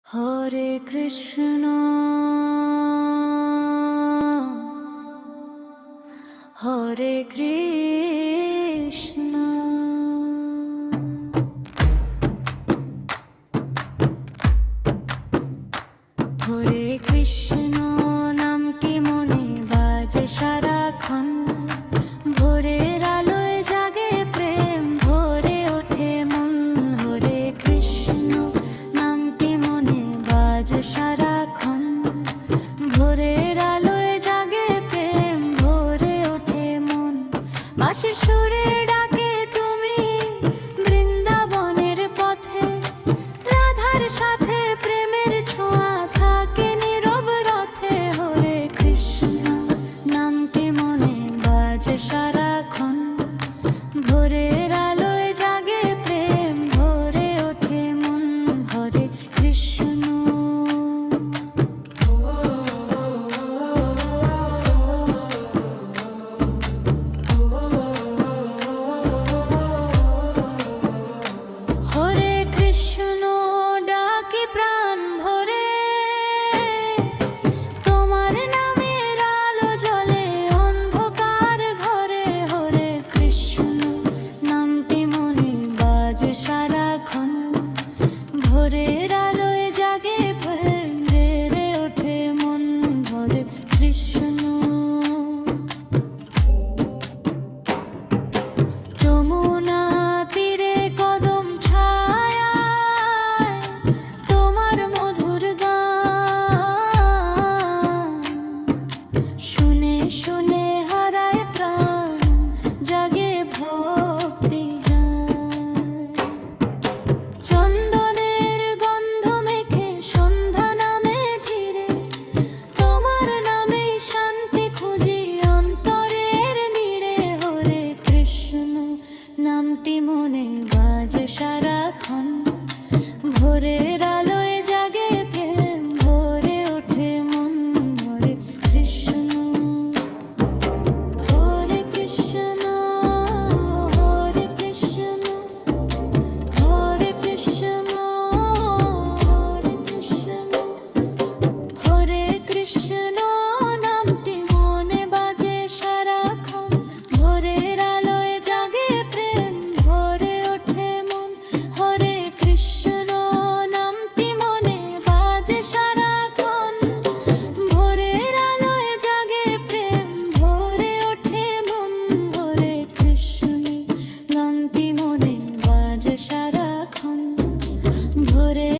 হরে কৃষ্ণ হরে কৃষ্ণ। হরে কৃষ্ণ নামটি মনে বাজে সারাক্ষণ, ভোরের আলোয় জাগে প্রেম, ভরে ওঠে মন। হরে কৃষ্ণ নামটি মনে বাজে সারাক্ষণ, ভোরের আলোয় জাগে প্রেম, ভরে ওঠে মন। বাঁশির সুরে ডাকে তুমি বৃন্দাবনের পথে, রাধার সাথে প্রেমের ছোঁয়া থাকে নীরব রথে। হরে কৃষ্ণ নামটি মনে বাজে সারাক্ষণ, ভোরের আলোয় জাগে প্রেম, ভরে ওঠে মন। হরে কৃষ্ণ। হরে কৃষ্ণ ডাকি প্রাণ ভরে, তোমার নামের আলো জ্বলে অন্ধকার ঘরে। হরে কৃষ্ণ নামটি মনে বাজে সারাক্ষণ, ভোরের আলোয় জাগে প্রেম, জেগে ওঠে মন। হরে কৃষ্ণ। যমুনা তীরে কদম ছায়ায় তোমার মধুর গান, শুনে শুনে হারায় প্রাণ, জাগে ভক্তি যায়। চন্দনের গন্ধ মেখে সন্ধ্যা নামে ধীরে, তোমার নামেই শান্তি খুঁজি অন্তরের নীড়ে। হরে কৃষ্ণ নামটি মনে বাজে সারাক্ষণ, ভোরে